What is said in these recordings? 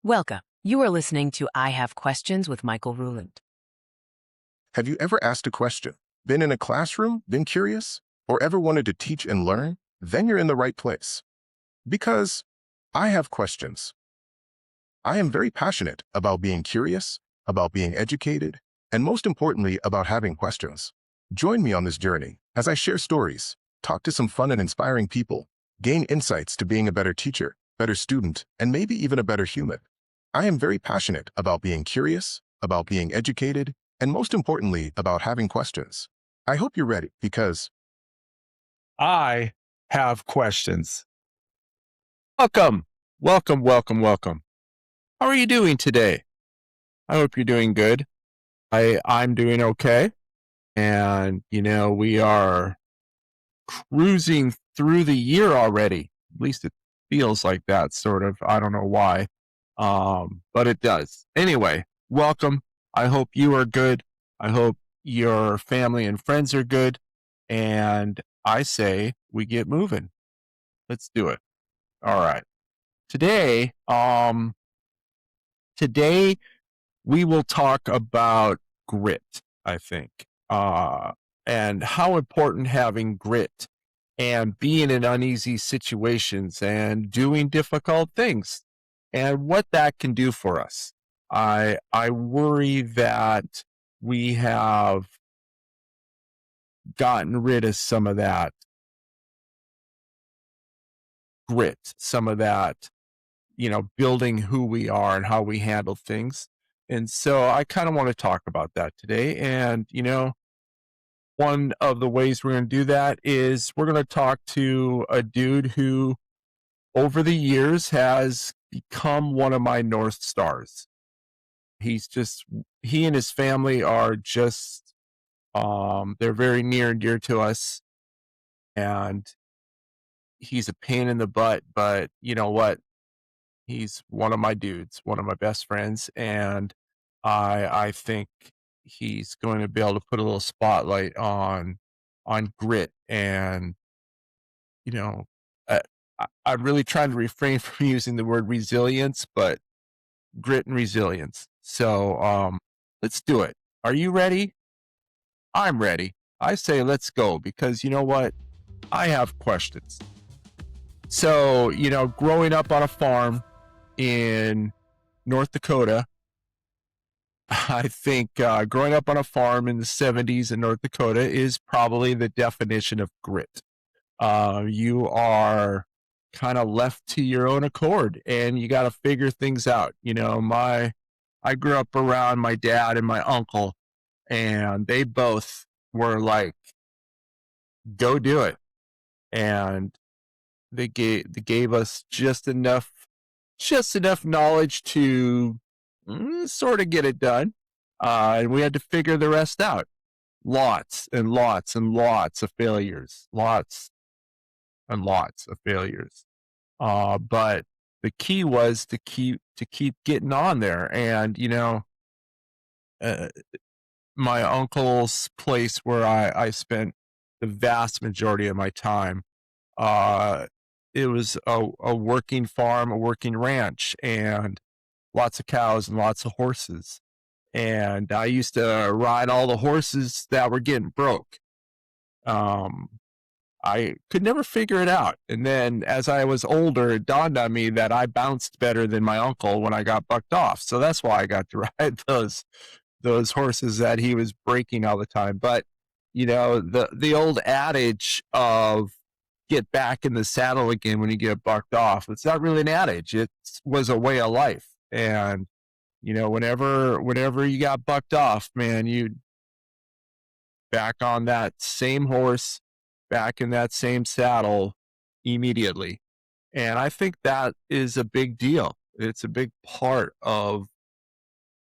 Welcome. You are listening to I Have Questions with Michael Ruland. Have you ever asked a question, been in a classroom, been curious, or ever wanted to teach and learn? Then you're in the right place. Because I have questions. I am very passionate about being curious, about being educated, and most importantly, about having questions. Join me on this journey as I share stories, talk to some fun and inspiring people, gain insights to being a better teacher, better student, and maybe even a better human. I am very passionate about being curious, about being educated, and most importantly, about having questions. I hope you're ready because I have questions. Welcome, welcome, welcome, welcome. How are you doing today? I hope you're doing good. I'm doing okay. And, we are cruising through the year already. At least it feels like that, sort of. I don't know why, but it does. Anyway, welcome. I hope you are good. I hope your family and friends are good. And I say we get moving. Let's do it. All right. Today, today we will talk about grit, I think, and how important having grit and being in uneasy situations and doing difficult things and what that can do for us. I worry that we have gotten rid of some of that grit, some of that building who we are and how we handle things. And so I kind of want to talk about that today. And, one of the ways we're going to do that is we're going to talk to a dude who, over the years, has become one of my North Stars. He and his family are just, they're very near and dear to us. And he's a pain in the butt, but you know what? He's one of my dudes, one of my best friends, and I think he's going to be able to put a little spotlight on grit and, you know, uh, I'm really trying to refrain from using the word resilience, but grit and resilience. So, let's do it. Are you ready? I'm ready. I say let's go because you know what? I have questions. So, growing up on a farm in North Dakota, I think growing up on a farm in the 70s in North Dakota is probably the definition of grit. You are kind of left to your own accord and you got to figure things out. I grew up around my dad and my uncle, and they both were like, go do it. And they gave us just enough knowledge to sort of get it done. And we had to figure the rest out. Lots and lots and lots of failures. Lots and lots of failures. But the key was to keep getting on there. And uh, my uncle's place where I spent the vast majority of my time. Uh, it was a working farm, a working ranch, and lots of cows and lots of horses. And I used to ride all the horses that were getting broke. Um, I could never figure it out. And then as I was older, it dawned on me that I bounced better than my uncle when I got bucked off. So that's why I got to ride those horses that he was breaking all the time. But the old adage of get back in the saddle again when you get bucked off, it's not really an adage. It was a way of life. And whenever you got bucked off, man, you back on that same horse, back in that same saddle immediately. And I think that is a big deal. It's a big part of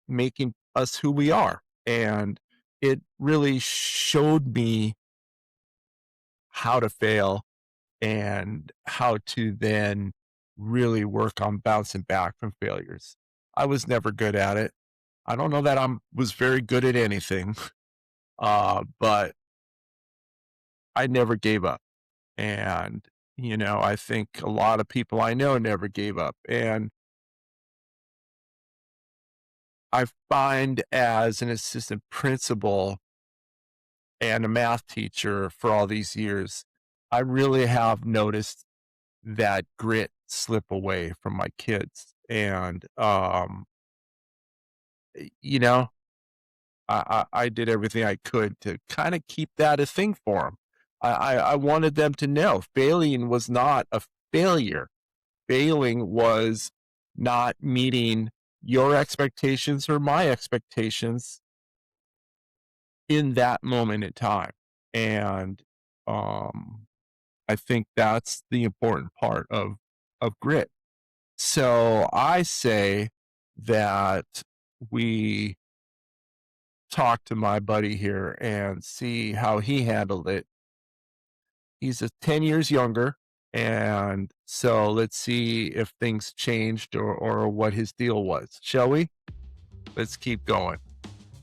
making us who we are. And it really showed me how to fail and how to then really work on bouncing back from failures. I was never good at it. I don't know that I was very good at anything, but I never gave up. And, I think a lot of people I know never gave up. And I find as an assistant principal and a math teacher for all these years, I really have noticed that grit slip away from my kids. And, you know, I did everything I could to kind of keep that a thing for them. I wanted them to know failing was not a failure. Failing was not meeting your expectations or my expectations in that moment in time. And um, I think that's the important part of grit. So I say that we talk to my buddy here and see how he handled it. He's 10 years younger. And so let's see if things changed or what his deal was. Shall we? Let's keep going.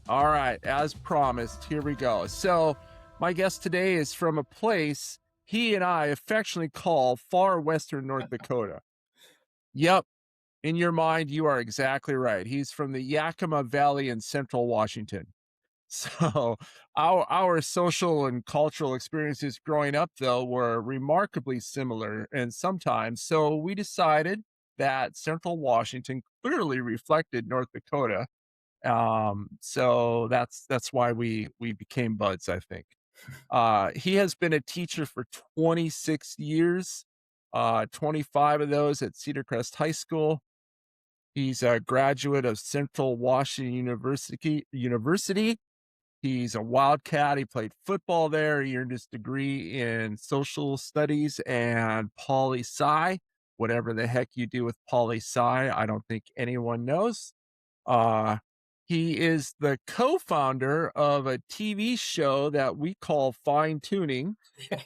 All right. As promised, here we go. So my guest today is from a place he and I affectionately call far western North Dakota. Yep. In your mind, you are exactly right. He's from the Yakima Valley in central Washington. So our social and cultural experiences growing up, though, were remarkably similar and sometimes. So we decided that Central Washington clearly reflected North Dakota. So that's why we became buds, I think. He has been a teacher for 26 years, 25 of those at Cedar Crest High School. He's a graduate of Central Washington University. He's a Wildcat. He played football there. He earned his degree in social studies and poli sci. Whatever the heck you do with poli sci, I don't think anyone knows. Uh, he is the co-founder of a TV show that we call Fine Tuning.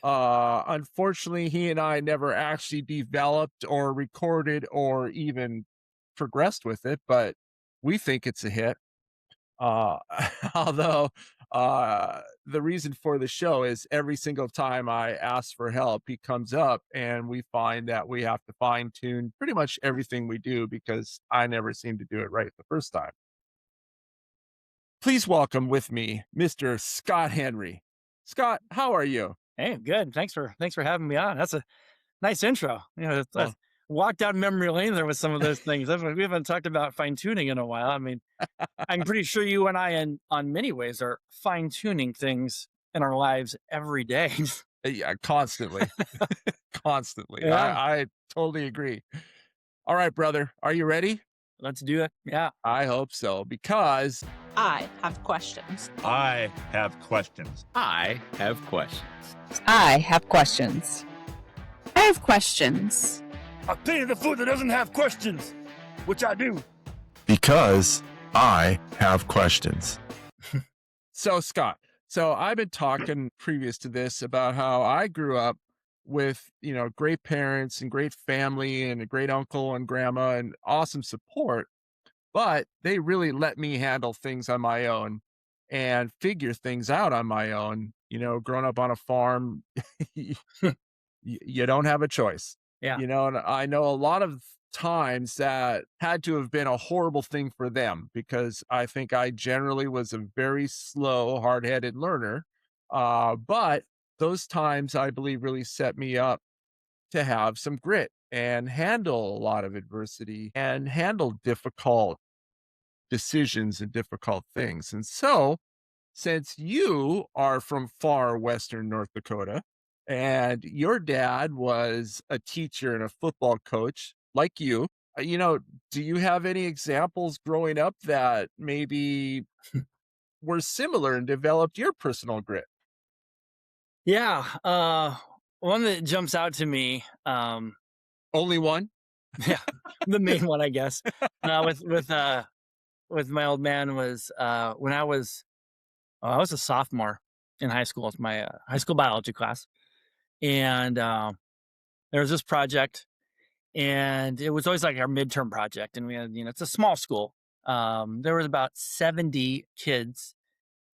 Unfortunately, he and I never actually developed or recorded or even progressed with it, but we think it's a hit. Uh, although the reason for the show is every single time I ask for help, he comes up and we find that we have to fine tune pretty much everything we do because I never seem to do it right the first time. Please welcome with me, Mr. Scott Henry. Scott, how are you? Hey, good. Thanks for having me on. That's a nice intro. I Well, walked down memory lane there with some of those things. We haven't talked about fine tuning in a while. I mean, I'm pretty sure you and I, on many ways, are fine tuning things in our lives every day. yeah, constantly, constantly. Yeah, I totally agree. All right, brother, are you ready? let's do it. Yeah. I hope so because I have questions. I have questions. I have questions. I have questions. I have questions. I'll tell you the food that doesn't have questions, which I do. because I have questions. So, Scott, I've been talking previous to this about how I grew up with, great parents and great family and a great uncle and grandma and awesome support, but they really let me handle things on my own and figure things out on my own. Growing up on a farm, you don't have a choice. Yeah. And I know a lot of times that had to have been a horrible thing for them because I think I generally was a very slow, hard-headed learner. But those times I believe really set me up to have some grit and handle a lot of adversity and handle difficult decisions and difficult things. And so, since you are from far western North Dakota and your dad was a teacher and a football coach like you, do you have any examples growing up that maybe were similar and developed your personal grit? Yeah. One that jumps out to me, Only one? yeah, the main one, I guess, with my old man was when I was a sophomore in high school. It's my high school biology class. And there was this project, and it was always like our midterm project. And we had, it's a small school. There was about 70 kids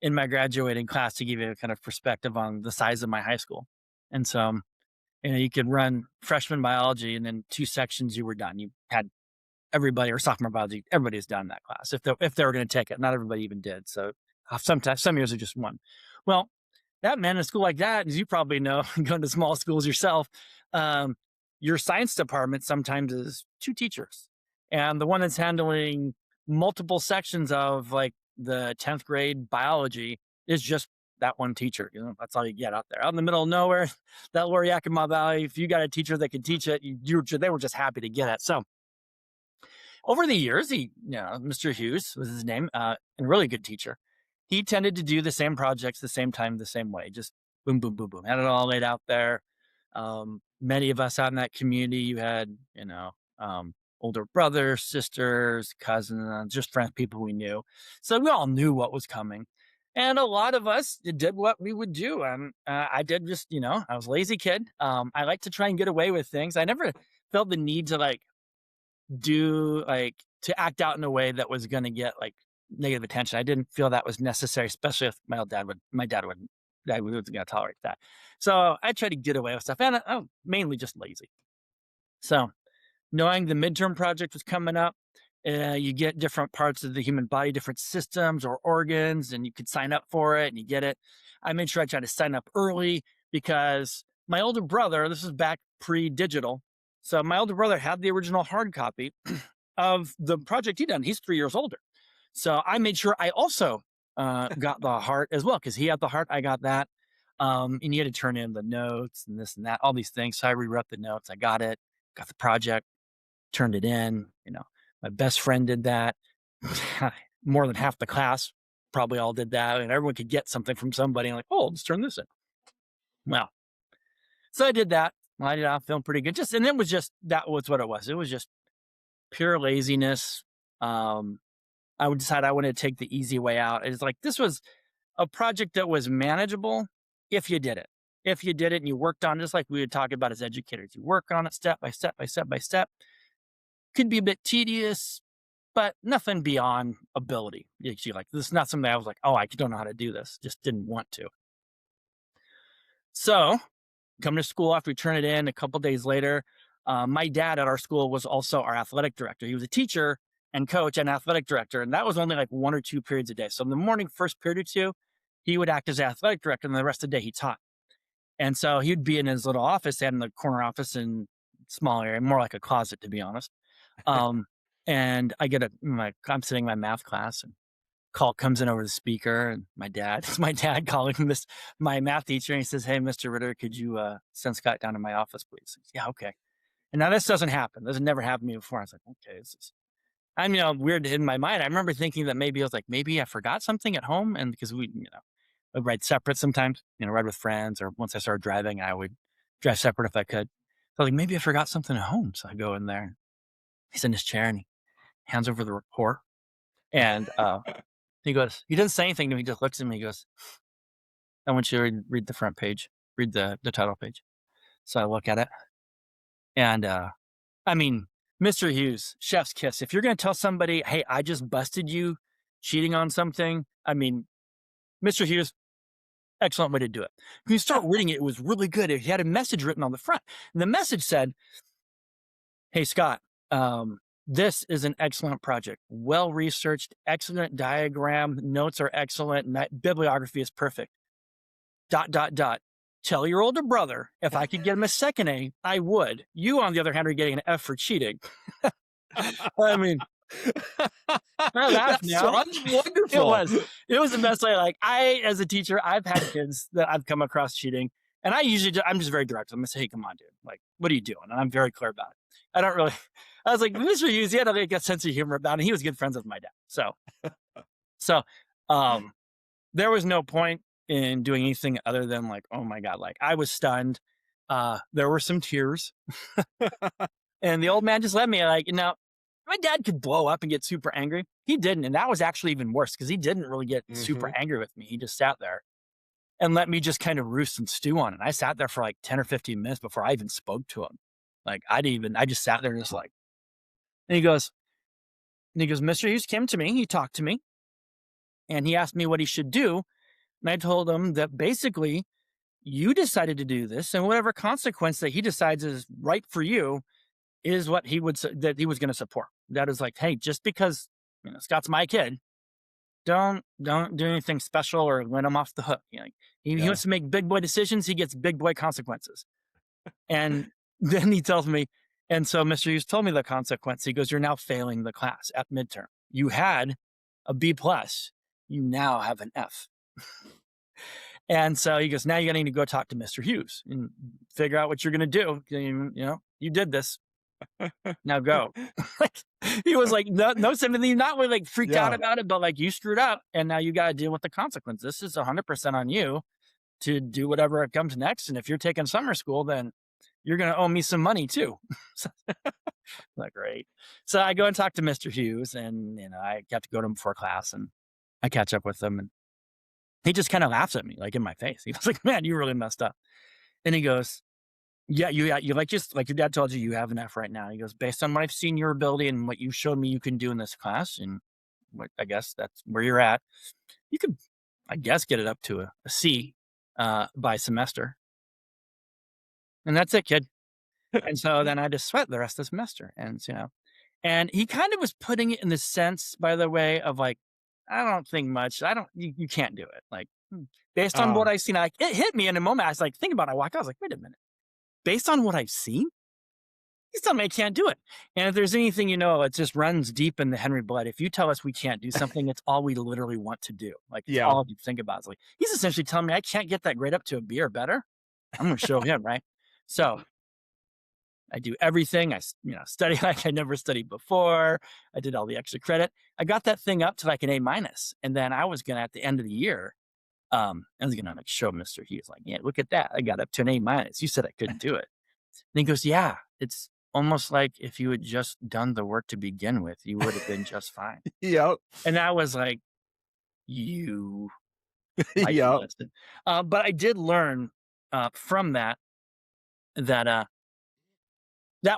in my graduating class to give you a kind of perspective on the size of my high school. And so, you could run freshman biology, and then 2 sections, you were done. You had everybody, or sophomore biology, everybody's done that class if they were going to take it. Not everybody even did. So sometimes some years are just one. Well, that meant in a school like that, as you probably know, going to small schools yourself, your science department sometimes is 2 teachers, and the one that's handling multiple sections of like the 10th grade biology is just that one teacher. That's all you get out there, out in the middle of nowhere, that lower Yakima Valley. If you got a teacher that could teach it, they were just happy to get it. So over the years, Mr. Hughes was his name, and a really good teacher. He tended to do the same projects the same time, the same way, just boom, boom, boom, boom. Had it all laid out there. Many of us out in that community, you had, older brothers, sisters, cousins, just friends, people we knew. So we all knew what was coming. And a lot of us did what we would do. I did just, I was a lazy kid. I like to try and get away with things. I never felt the need to to act out in a way that was going to get negative attention. I didn't feel that was necessary, especially if my dad wasn't going to tolerate that. So I tried to get away with stuff, and I'm mainly just lazy. So knowing the midterm project was coming up, you get different parts of the human body, different systems or organs, and you could sign up for it and you get it. I made sure I tried to sign up early because my older brother, this is back pre-digital, so my older brother had the original hard copy of the project he'd done. He's 3 years older. So I made sure I also got the heart as well, because he had the heart, I got that. And you had to turn in the notes and this and that, all these things. So I rewrote the notes. I got it, got the project, turned it in. My best friend did that. More than half the class probably all did that. And everyone could get something from somebody. I'm like, oh, let's turn this in. Well, so I did that. I did out feeling pretty good. And it was just, that was what it was. It was just pure laziness. I would decide I wanted to take the easy way out. It's like, this was a project that was manageable if you did it. If you did it and you worked on it, just like we would talk about as educators, you work on it step by step by step by step. Could be a bit tedious, but nothing beyond ability. This is not something I was like, oh, I don't know how to do this. Just didn't want to. So come to school after we turn it in a couple days later. My dad at our school was also our athletic director. He was a teacher and coach and athletic director. And that was only 1 or 2 periods a day. So in the morning, first period or 2, he would act as athletic director, and the rest of the day he taught. And so he'd be in his little office, he had in the corner office in small area, more like a closet, to be honest. And I I'm sitting in my math class, and call comes in over the speaker, and it's my dad calling my math teacher, and he says, "Hey, Mr. Ritter, could you send Scott down to my office, please?" Says, yeah, okay. And now this doesn't happen. This has never happened to me before. I was like, okay, this is, weird in my mind. I remember thinking that maybe I forgot something at home, and because we, I'd ride separate sometimes, ride with friends, or once I started driving, I would drive separate if I could. So I was like, maybe I forgot something at home. So I go in there, he's in his chair, and he hands over the report. And he goes, he doesn't say anything to me. He just looks at me. He goes, I want you to read the front page, read the title page. So I look at it. And Mr. Hughes, chef's kiss. If you're going to tell somebody, hey, I just busted you cheating on something, Mr. Hughes, excellent way to do it. When you start reading it, it was really good. He had a message written on the front. And the message said, hey, Scott, this is an excellent project. Well-researched, excellent diagram. Notes are excellent. Bibliography is perfect. ... Tell your older brother, if I could get him a second A, I would. You, on the other hand, are getting an F for cheating. I laugh now. Wonderful. It was the best way. I, as a teacher, I've had kids that I've come across cheating, and I'm just very direct. I'm going to say, hey, come on, dude. What are you doing? And I'm very clear about it. I was like, Mr. Hughes, he had a sense of humor about it. And he was good friends with my dad. So there was no point in doing anything other than oh my God, I was stunned. There were some tears. And the old man just let me, my dad could blow up and get super angry. He didn't. And that was actually even worse, because he didn't really get super angry with me. He just sat there and let me just kind of roost and stew on it. And I sat there for 10 or 15 minutes before I even spoke to him. I just sat there and just and he goes, Mr. Hughes came to me, he talked to me, and he asked me what he should do. And I told him that basically you decided to do this, and whatever consequence that he decides is right for you is what that he was going to support. That is like, hey, just because Scott's my kid, don't do anything special or let him off the hook. He wants to make big boy decisions. He gets big boy consequences. And then he tells me, and so Mr. Hughes told me the consequence. He goes, you're now failing the class at midterm. You had a B plus. You now have an F. And so he goes, now you're going to need to go talk to Mr. Hughes and figure out what you're going to do. You did this. Now go. He was like, no sympathy, not really like freaked out about it, but like, you screwed up and now you got to deal with the consequence. This is 100% on you to do whatever comes next. And if you're taking summer school, then you're going to owe me some money too. Like, great. So I go and talk to Mr. Hughes, and I got to go to him before class, and I catch up with him, and he just kind of laughs at me, like in my face. He was like, man, you really messed up. And he goes, yeah, you like your dad told you, you have an F right now. He goes, based on what I've seen your ability and what you showed me you can do in this class, and what I guess that's where you're at, you could, I guess, get it up to a C by semester. And that's it, kid. And so then I just sweat the rest of the semester. And he kind of was putting it in the sense, by the way, of like, I don't think much. You can't do it. Like, based on what I've seen, it hit me in a moment. I was like, think about it. I walk out, I was like, wait a minute. Based on what I've seen, he's telling me I can't do it. And if there's anything, it just runs deep in the Henry blood. If you tell us we can't do something, it's all we literally want to do. Like, all you think about is like, he's essentially telling me I can't get that grade up to a B or better. I'm going to show him, right? So I do everything. I study like I never studied before. I did all the extra credit. I got that thing up to like an A minus. And then I was going to, at the end of the year, I was going to like show Mr. Hughes, like, yeah, look at that. I got up to an A minus. You said I couldn't do it. And he goes, yeah, it's almost like if you had just done the work to begin with, you would have been just fine. Yep. And I was like, you. Yep. But I did learn from that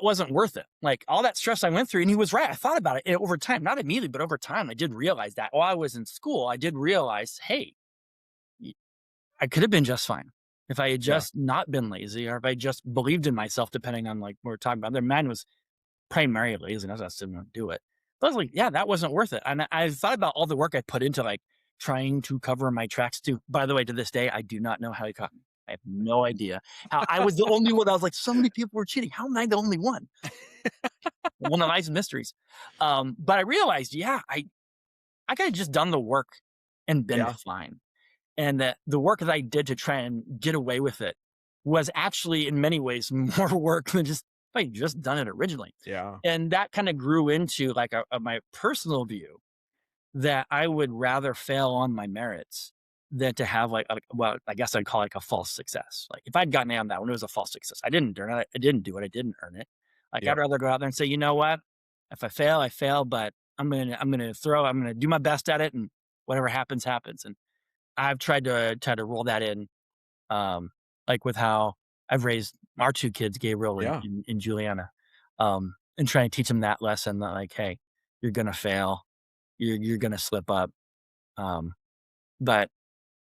wasn't worth it. Like, all that stress I went through, and he was right. I thought about it over time, not immediately, but over time, I did realize that while I was in school, I did realize, hey, I could have been just fine if I had just not been lazy, or if I just believed in myself, depending on like what we're talking about. Their man was primary laziness. I still didn't do it. But I was like, yeah, that wasn't worth it. And I thought about all the work I put into like trying to cover my tracks too. By the way, to this day, I do not know how he caught me. I have no idea how I was the only one. I was like, so many people were cheating. How am I the only one? One of life's mysteries. But I realized, I could have just done the work and been fine. And that the work that I did to try and get away with it was actually in many ways more work than just if I just done it originally. Yeah. And that kind of grew into like my personal view that I would rather fail on my merits than to have like, well, I guess I'd call it like a false success. Like, if I'd gotten A on that one, it was a false success. I didn't earn it. I didn't do it. I didn't earn it. Like, I'd rather go out there and say, you know what? If I fail, I fail, but I'm going to do my best at it, and whatever happens, happens. And I've tried to roll that in, like with how I've raised our two kids, Gabriel and Juliana, and try and teach them that lesson that like, hey, you're going to fail. You're going to slip up. But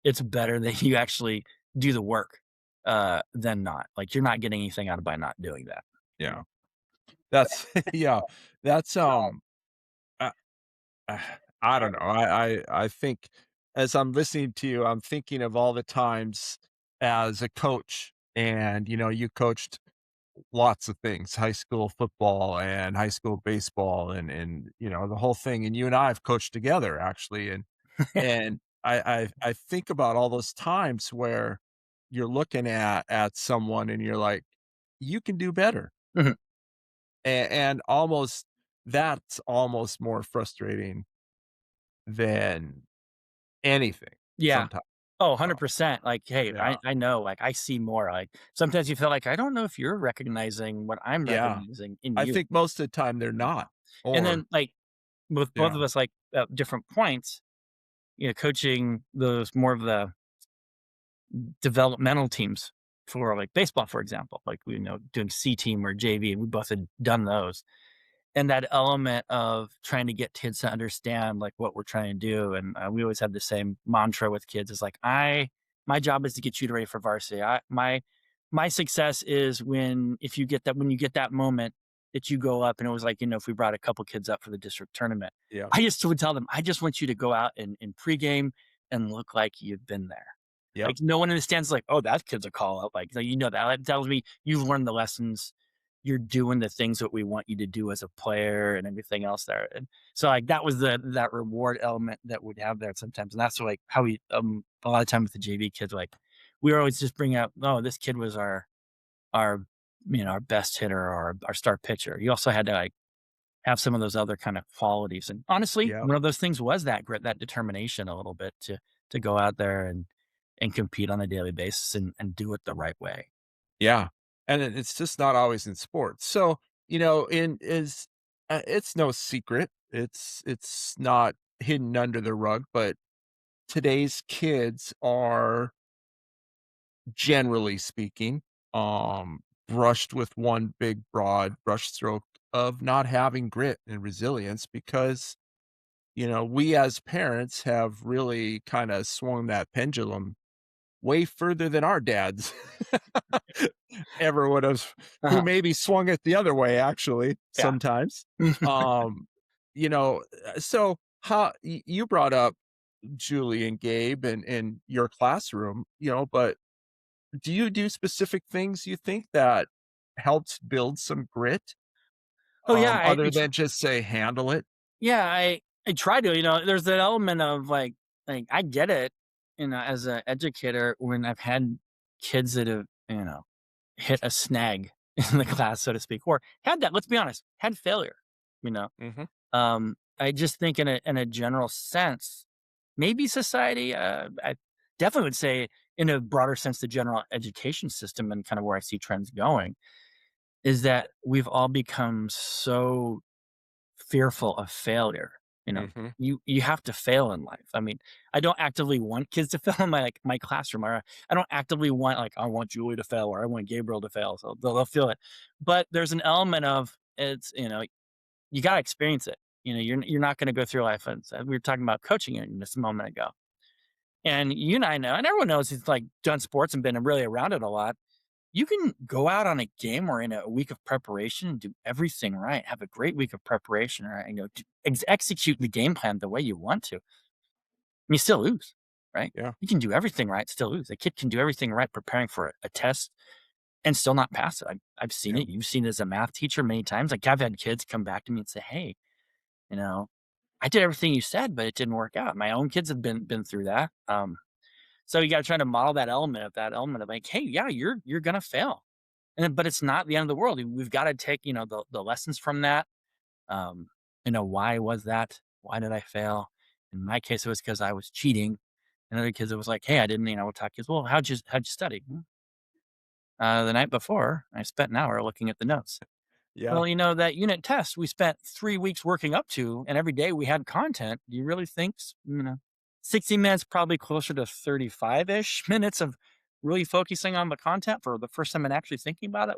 it's better that you actually do the work, than not. Like, you're not getting anything out of by not doing that. Yeah. That's, that's, I don't know. I think as I'm listening to you, I'm thinking of all the times as a coach, and, you coached lots of things, high school football and high school baseball, and, the whole thing. And you and I have coached together, actually. And I think about all those times where you're looking at someone and you're like, you can do better. Mhm. And that's almost more frustrating than anything. Yeah. Sometimes. Oh, 100%. Like, hey, Yeah. I know, like, I see more. Like, sometimes you feel like, I don't know if you're recognizing what I'm recognizing in I you. think most of the time they're not. And then, like, with both of us, like, at different points, coaching those more of the developmental teams for like baseball, for example, like, doing C team or JV, we both had done those. And that element of trying to get kids to understand like what we're trying to do. And we always have the same mantra with kids is like, my job is to get you ready for varsity. My success is when you get that moment that you go up and it was like, if we brought a couple kids up for the district tournament, Yeah. I just would tell them, I just want you to go out and pregame and look like you've been there. Yep. Like no one understands like, oh, that kid's a call up. Like, that tells me you've learned the lessons. You're doing the things that we want you to do as a player and everything else there. And so like that was that reward element that we'd have there sometimes. And that's like how we a lot of time with the JV kids, like we were always just bring up, oh, this kid was our our best hitter or our star pitcher. You also had to like have some of those other kind of qualities. And honestly, Yeah. one of those things was that grit, that determination a little bit to go out there and compete on a daily basis and do it the right way. Yeah. And it's just not always in sports. So, in is it's no secret. It's not hidden under the rug, but today's kids are, generally speaking, brushed with one big broad brushstroke of not having grit and resilience because, we as parents have really kind of swung that pendulum way further than our dads ever would have, who Uh-huh. maybe swung it the other way actually Yeah. sometimes. Um, so you brought up Julie and Gabe and your classroom, but do you do specific things you think that helps build some grit, Oh yeah, other than just say handle it? yeah, I try to, there's that element of like I get it, as an educator when I've had kids that have, hit a snag in the class, so to speak, or had that, let's be honest, had failure, you know. Mhm. I just think in a general sense, maybe society, I definitely would say in a broader sense, the general education system and kind of where I see trends going is that we've all become so fearful of failure. Mhm. You have to fail in life. I mean, I don't actively want kids to fail in my classroom, or I don't actively want like I want Julie to fail or I want Gabriel to fail, so they'll feel it. But there's an element of it's you got to experience it. You're not going to go through life. And we were talking about coaching it just a moment ago, and you and I know, and everyone knows who's like done sports and been really around it a lot. You can go out on a game or in a week of preparation and do everything right, have a great week of preparation, right? Execute the game plan the way you want to. And you still lose, right? Yeah. You can do everything right, still lose. A kid can do everything right preparing for a test and still not pass it. I've seen Yeah. it. You've seen it as a math teacher many times. Like I've had kids come back to me and say, "Hey, you know, I did everything you said, but it didn't work out." My own kids have been through that. So you got to try to model that element of like, hey, yeah, you're gonna fail, but it's not the end of the world. We've got to take the lessons from that. Um, why was that? Why did I fail? In my case, it was because I was cheating. In other kids, it was like, hey, I didn't. We'll talk kids. Well, how'd you study? The night before, I spent an hour looking at the notes. Yeah. Well, that unit test we spent 3 weeks working up to, and every day we had content. Do you really think, 60 minutes, probably closer to 35 ish minutes of really focusing on the content for the first time and actually thinking about it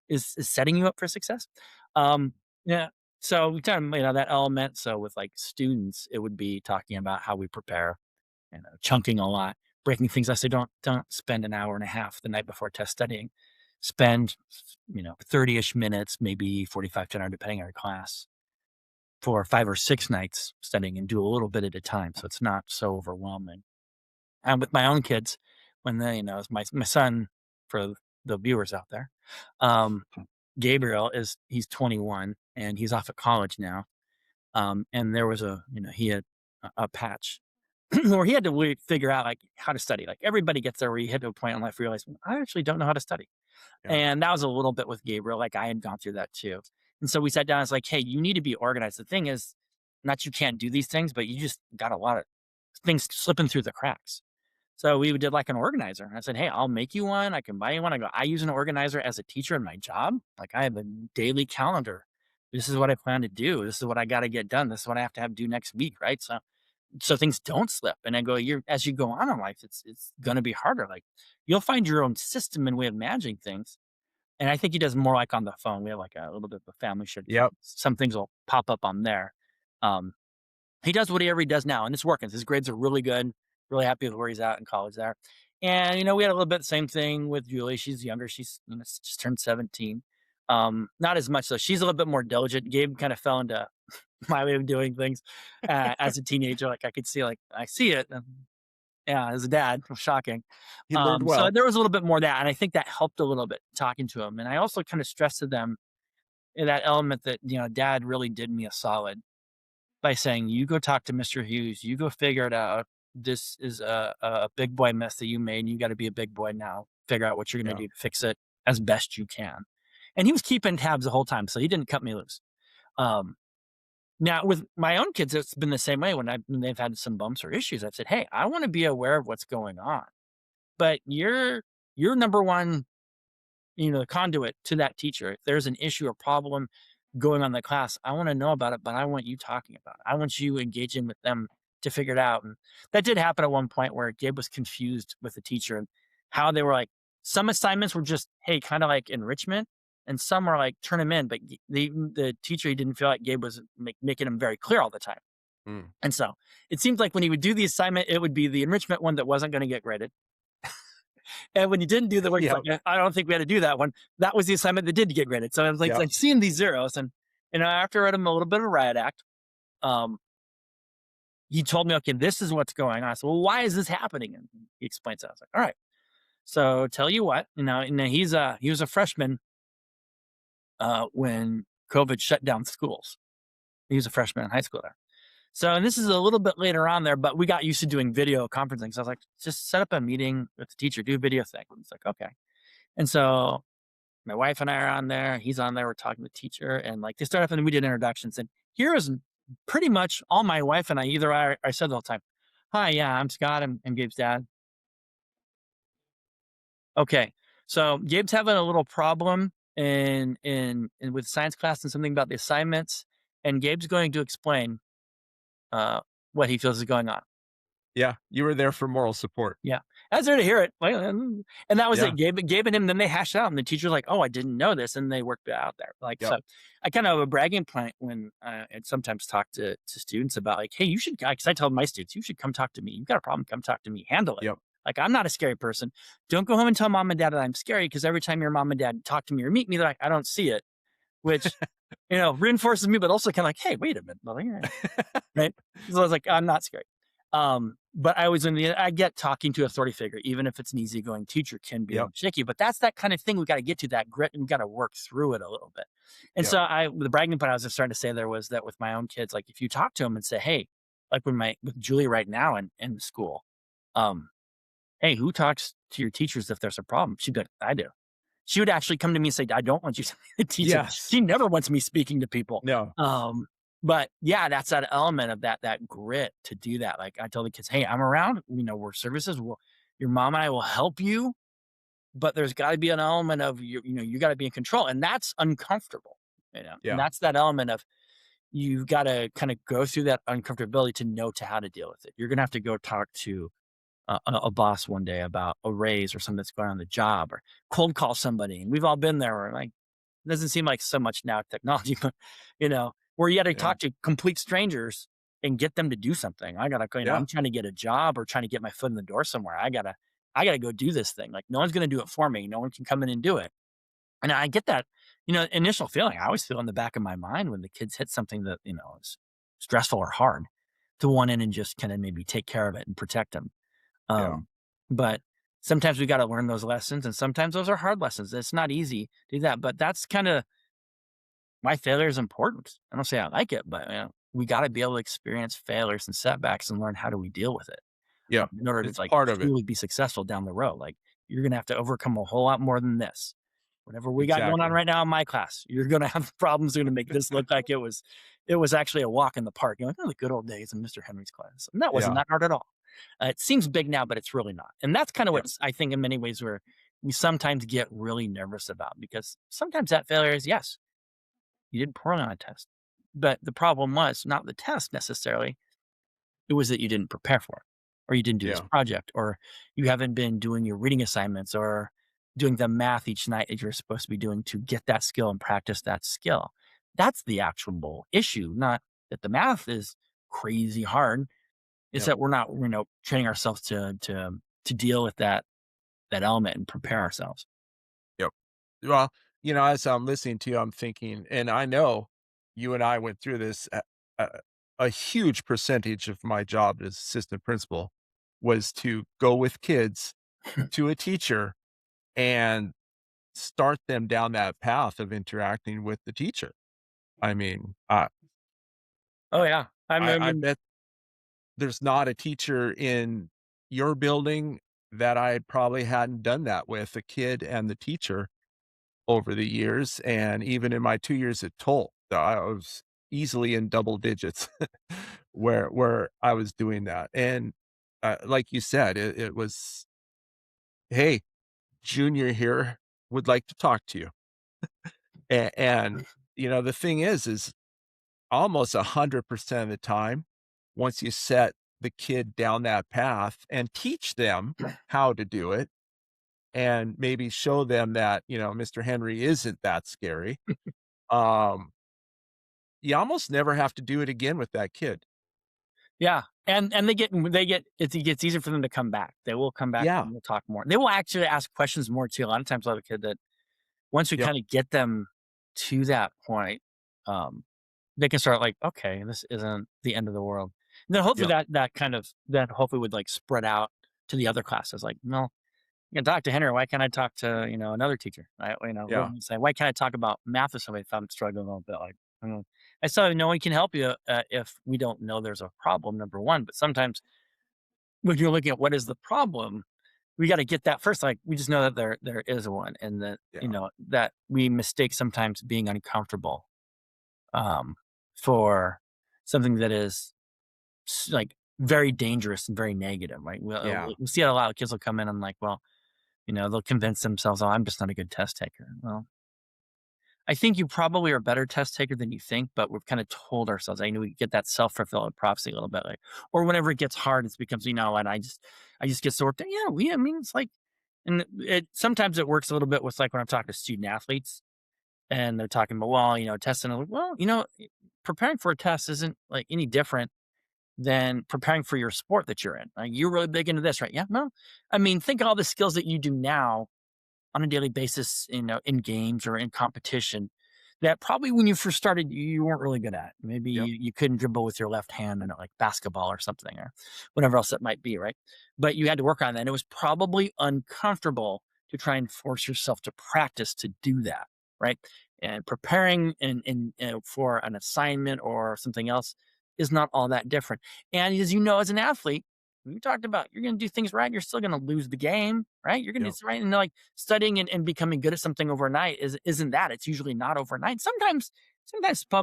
is setting you up for success? Yeah. So we kind of, that element. So with like students, it would be talking about how we prepare, chunking a lot, breaking things. I say, don't spend an hour and a half the night before test studying. Spend, 30-ish minutes, maybe 45 to an hour, depending on your class, for 5 or 6 nights studying and do a little bit at a time. So it's not so overwhelming. And with my own kids, when they, my son, for the viewers out there, um, Gabriel he's 21 and he's off at college now. And there was he had a patch or he had to really figure out like how to study. Like everybody gets there where you hit to a point in life where you realize, I actually don't know how to study. Yeah. And that was a little bit with Gabriel. Like I had gone through that too. And so we sat down. It's like, hey, you need to be organized. The thing is, not you can't do these things, but you just got a lot of things slipping through the cracks. So we did like an organizer. I said, hey, I'll make you one. I can buy you one. I use an organizer as a teacher in my job. Like I have a daily calendar. This is what I plan to do. This is what I got to get done. This is what I have to have due next week. Right. So things don't slip. And I go, as you go on in life, it's gonna be harder. Like you'll find your own system and way of managing things. And I think he does more like on the phone. We have like a little bit of a family shared phone. Yep. Some things will pop up on there. Um, he does whatever he does now, and it's working. His grades are really good. Really happy with where he's at in college there. And we had a little bit the same thing with Julie. She's younger. She's just turned 17. Not as much, so she's a little bit more diligent. Gabe kind of fell into my way of doing things as a teenager. Like I could see, like I see it. Yeah, as a dad, shocking. He learned So well. there was a little bit more of that, and I think that helped a little bit talking to him. And I also kind of stressed to them in that element that Dad really did me a solid by saying, "You go talk to Mr. Hughes. You go figure it out. This is a big boy mess that you made. And you got to be a big boy now. Figure out what you're going Yeah. to do to fix it as best you can." And he was keeping tabs the whole time, so he didn't cut me loose. Um, Now, with my own kids, it's been the same way when they've had some bumps or issues. I've said, "Hey, I want to be aware of what's going on, but you're number one, conduit to that teacher. If there's an issue or problem going on in the class, I want to know about it, but I want you talking about it. I want you engaging with them to figure it out." And that did happen at one point where Gabe was confused with the teacher and how they were like, some assignments were just, hey, kind of like enrichment, and some were like turn them in, but the teacher, he didn't feel like Gabe was making them very clear all the time. Mm. And so it seemed like when he would do the assignment, it would be the enrichment one that wasn't going to get graded. And when you didn't do the work, it's Yep. like, I don't think we had to do that one. That was the assignment that did get graded. So I was like, Yep. I'm seeing these zeros. And after I read him a little bit of riot act, um, he told me, okay, this is what's going on. I said, well, why is this happening? And he explains it. I was like, all right. So tell you what, he was a freshman when COVID shut down schools. He was a freshman in high school there. So, and this is a little bit later on there, but we got used to doing video conferencing. So I was like, just set up a meeting with the teacher, do a video thing. And it's like, okay. And so my wife and I are on there. He's on there. We're talking to the teacher, and like they start off and we did introductions. And here is pretty much all my wife and I said the whole time. Hi, yeah, I'm Scott. I'm Gabe's dad. Okay. So Gabe's having a little problem in with science class and something about the assignments. And Gabe's going to explain uh, what he feels is going on. Yeah. You were there for moral support. Yeah. I was there to hear it. And that was Yeah. it. Gabe and him, then they hashed it out. And the teacher's like, oh, I didn't know this. And they worked it out there. Like, Yep. so I kind of have a bragging point when I sometimes talk to students about like, hey, you should, because I tell my students, you should come talk to me. You've got a problem, come talk to me, handle it. Yep. Like, I'm not a scary person. Don't go home and tell mom and dad that I'm scary, because every time your mom and dad talk to me or meet me, they're like, I don't see it, which, reinforces me, but also kind of like, hey, wait a minute, brother. Right. So I was like, I'm not scary. But I get talking to authority figure, even if it's an easygoing teacher, can be a Yep. little shaky, but that's that kind of thing. We got to get to that grit and we got to work through it a little bit. And Yep. so the bragging point I was just starting to say there was that with my own kids, like if you talk to them and say, hey, like with Julie right now in school, hey, who talks to your teachers if there's a problem? She'd be like, I do. She would actually come to me and say, I don't want you to teach them. Yes. She never wants me speaking to people. No. But yeah, that's that element of that grit to do that. Like I tell the kids, hey, I'm around, we're services. Your mom and I will help you, but there's got to be an element of you got to be in control. And that's uncomfortable, Yeah. and that's that element of you've got to kind of go through that uncomfortability to know how to deal with it. You're going to have to go talk to a boss one day about a raise or something that's going on the job, or cold call somebody. And we've all been there where like, it doesn't seem like so much now technology, but where you got to talk to complete strangers and get them to do something. I gotta, Yeah. I'm trying to get a job or trying to get my foot in the door somewhere. I gotta go do this thing. Like no one's going to do it for me. No one can come in and do it. And I get that, initial feeling. I always feel in the back of my mind when the kids hit something that, is stressful or hard, to want in and just kind of maybe take care of it and protect them. But sometimes we got to learn those lessons, and sometimes those are hard lessons. It's not easy to do that, but that's kind of why failure is important. I don't say I like it, but we got to be able to experience failures and setbacks and learn how do we deal with it. Yeah. In order It's to like part of it. truly be successful down the road. Like you're going to have to overcome a whole lot more than this. Whatever we got going on Exactly. right now in my class, you're going to have problems that are going to make this look like it was actually a walk in the park. You're like, oh, the good old days in Mr. Henry's class. And that wasn't that hard at all. It seems big now, but it's really not. And that's kind of what I think in many ways where we sometimes get really nervous about, because sometimes that failure is, yes, you did poorly on a test. But the problem was not the test necessarily. It was that you didn't prepare for it, or you didn't do this project, or you haven't been doing your reading assignments or doing the math each night that you're supposed to be doing to get that skill and practice that skill. That's the actual issue, not that the math is crazy hard. It's that we're not, training ourselves to deal with that element and prepare ourselves. Yep. Well, as I'm listening to you, I'm thinking, and I know you and I went through this, a huge percentage of my job as assistant principal was to go with kids to a teacher and start them down that path of interacting with the teacher. I mean, Oh yeah. I bet there's not a teacher in your building that I probably hadn't done that with, a kid and the teacher over the years, and even in my 2 years at Toll, I was easily in double digits where I was doing that, and, like you said, it was, "Hey, junior here would like to talk to you," and, the thing is almost 100% of the time, once you set the kid down that path and teach them how to do it, and maybe show them that, Mr. Henry isn't that scary, um, you almost never have to do it again with that kid. Yeah, and it gets easier for them to come back. They will come back Yeah, and we'll talk more. They will actually ask questions more too. A lot of times, I have a kid that once we yep, kind of get them to that point, um, they can start like, okay, this isn't the end of the world. And then hopefully yep, that hopefully would like spread out to the other classes. Like, no, you can talk to Henry. Why can't I talk to another teacher? What yeah, do you say? Why can't I talk about math with somebody if I'm struggling a little bit? Like, I still no one can help you if we don't know there's a problem. Number one, but sometimes when you're looking at what is the problem, we got to get that first. Like we just know that there is one, and that yeah, that we mistake sometimes being uncomfortable um, for something that is like very dangerous and very negative. Right? yeah, We see a lot of kids will come in and like, well, they'll convince themselves, oh, I'm just not a good test taker. Well, I think you probably are a better test taker than you think, but we've kind of told ourselves. I know we get that self-fulfilling prophecy a little bit, like, or whenever it gets hard, it becomes, and I just get so worked out. Yeah, I mean, it's like, and it sometimes it works a little bit with like when I'm talking to student athletes and they're talking about, well, testing. I'm like, well, preparing for a test isn't like any different than preparing for your sport that you're in. Like, you're really big into this, right? Yeah, no, I mean, think of all the skills that you do now on a daily basis, in games or in competition that probably when you first started, you weren't really good at. Maybe yep, you couldn't dribble with your left hand in like basketball or something or whatever else it might be, right? But you had to work on that. And it was probably uncomfortable to try and force yourself to practice to do that, right? And preparing for an assignment or something else is not all that different. And as you know, as an athlete, we talked about you're going to do things right. You're still going to lose the game, right? You're going to yep, do right, and like studying and becoming good at something overnight isn't that. It's usually not overnight. Sometimes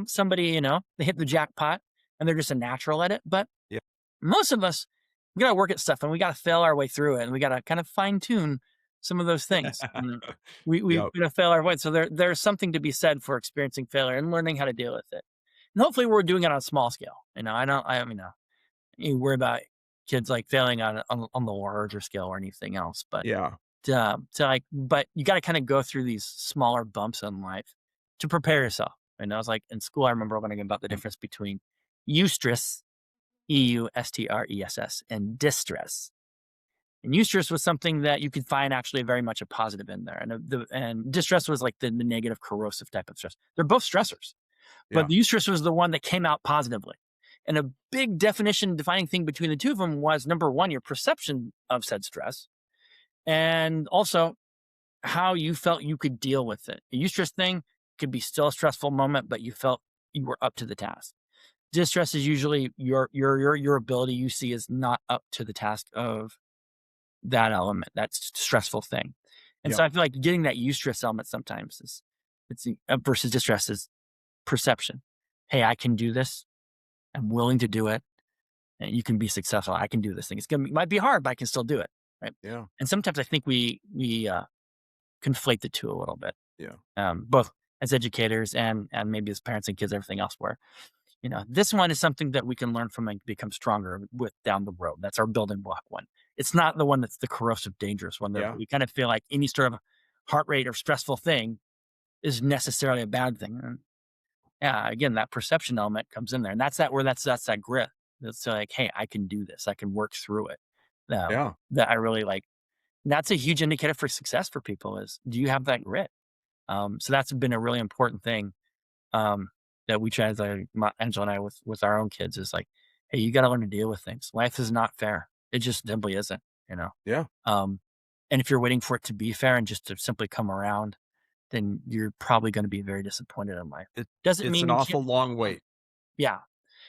somebody they hit the jackpot and they're just a natural at it. But yep, most of us we got to work at stuff and we got to fail our way through it, and we got to kind of fine tune some of those things. And we yep, got to fail our way. So there's something to be said for experiencing failure and learning how to deal with it. And hopefully we're doing it on a small scale. I mean, you worry about kids like failing on the larger scale or anything else, but yeah, but you got to kind of go through these smaller bumps in life to prepare yourself. And I was like in school, I remember learning about the difference between eustress, eustress, and distress. And eustress was something that you could find actually very much a positive in there, and and distress was like the negative, corrosive type of stress. They're both stressors, but yeah, the eustress was the one that came out positively. And a big definition, defining thing between the two of them was number one, your perception of said stress, and also how you felt you could deal with it. A eustress thing could be still a stressful moment, but you felt you were up to the task. Distress is usually your ability you see is not up to the task of that element, that stressful thing. And so yep, I feel like getting that eustress element sometimes is it's versus distress is perception. Hey, I can do this. I'm willing to do it. And you can be successful. I can do this thing. It might be hard, but I can still do it. Right. yeah, And sometimes I think we conflate the two a little bit, yeah, both as educators and maybe as parents and kids, everything else. Where this one is something that we can learn from and become stronger with down the road. That's our building block one. It's not the one that's the corrosive, dangerous one. That yeah, we kind of feel like any sort of heart rate or stressful thing is necessarily a bad thing. And yeah, again, that perception element comes in there, and that's that grit. That's like, hey, I can do this. I can work through it. yeah, That I really like. That's a huge indicator for success for people. Is do you have that grit? So that's been a really important thing that we try to, Angela and I, with our own kids is like, hey, you got to learn to deal with things. Life is not fair. It just simply isn't, you know? Yeah. And if you're waiting for it to be fair and just to simply come around, then you're probably going to be very disappointed in life. Doesn't It's mean an you awful can't. long wait. Yeah.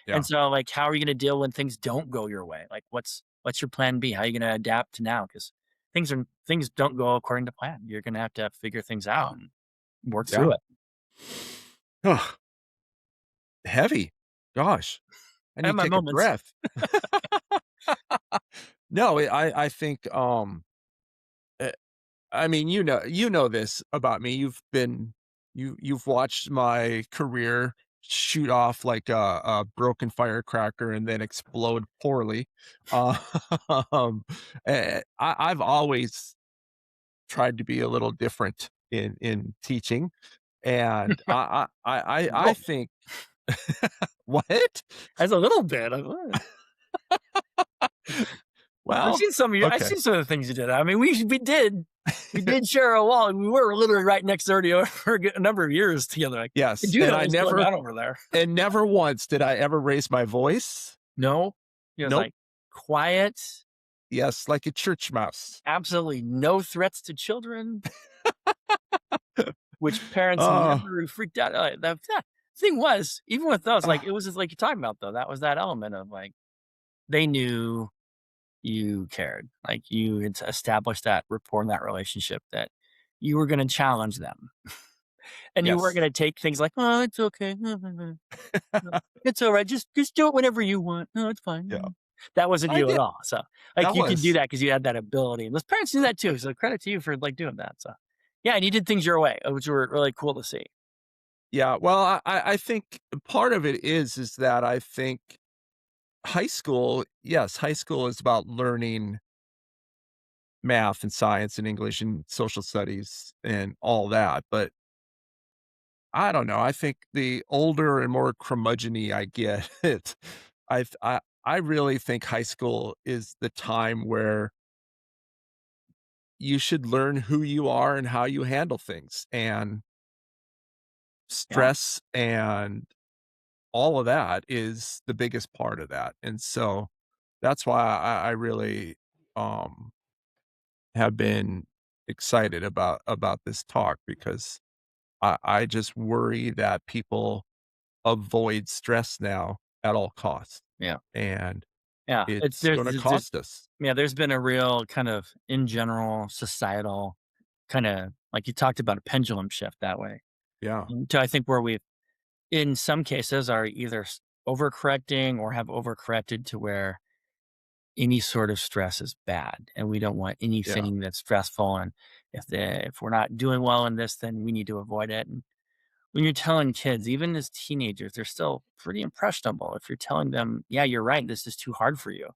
Yeah. And so like, how are you going to deal when things don't go your way? Like what's your plan B? How are you going to adapt to now? Because things don't go according to plan. You're going to have to figure things out and work Yeah. through it. Ugh, heavy. Gosh, I I have need to my take a moments. breath. No, I think, eh, I mean, you know this about me. You've watched my career shoot off like a broken firecracker and then explode poorly. Um, I've always tried to be a little different in teaching, and I Well, think what? as a little bit. I've Well, seen some of I've okay. seen some of the things you did. I mean, we did share a wall, and we were literally right next door to you for a number of years together. Like, Yes, did you and know I what's going never on over there? and never once did I ever raise my voice. No, it was Nope. like quiet, Yes, like a church mouse. absolutely no threats to children, which parents Oh, never freaked out. The thing was, even with those, like it was just like you're talking about though. That was that element of like they knew you cared, like you had established that rapport and that relationship that you were going to challenge them. And you weren't yes. gonna take things like, "Oh, it's okay. No, it's all right. Just do it whenever you want. No, it's Yeah. fine." That wasn't I you at did. all. So, like, That you could do was that because you had that ability, and those parents do that too. So, credit to you for like doing that. So, yeah, and you did things your way, which were really cool to see. yeah, well, I think part of it is that I think high school is about learning math and science and English and social studies and all that, but I don't know, I think the older and more curmudgeon-y I get, I really think high school is the time where you should learn who you are and how you handle things, and Yeah, stress and all of that is the biggest part of that, and so that's why I really, um, have been excited about this talk because I just worry that people avoid stress now at all costs, yeah, and yeah. It's it's gonna there's cost us. yeah, there's been a real kind of in general societal kind of like you talked about a pendulum shift that way. Yeah, To I think where we've in some cases are either overcorrecting or have overcorrected to where any sort of stress is bad and we don't want yeah, anything that's stressful, and if we're not doing well in this, then we need to avoid it. And when you're telling kids, even as teenagers, they're still pretty impressionable. If you're telling them, yeah, you're right, this is too hard for you,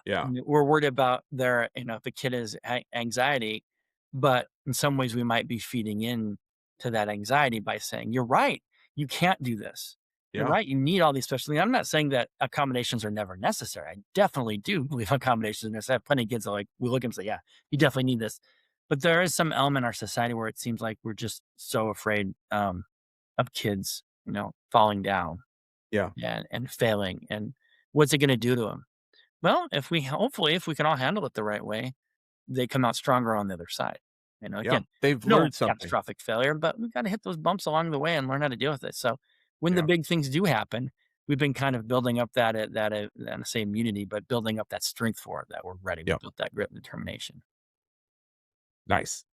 yeah, we're worried about their, the kid is anxiety, but in some ways we might be feeding in to that anxiety by saying, "You're right, you can't do this. You're yeah, right, you need all these special needs." I'm not saying that accommodations are never necessary. I definitely do believe accommodations are necessary. I have plenty of kids that like we look at them and say, "Yeah, you definitely need this," but there is some element in our society where it seems like we're just so afraid of kids, falling down yeah, and failing, and what's it going to do to them? Well, if we can all handle it the right way, they come out stronger on the other side. yeah. Again, They've no learned something. catastrophic failure, but we've got to hit those bumps along the way and learn how to deal with it. So when the Yeah, big things do happen, we've been kind of building up I don't say immunity, but building up that strength for it, that we're ready. We yeah, built that grit and determination. nice.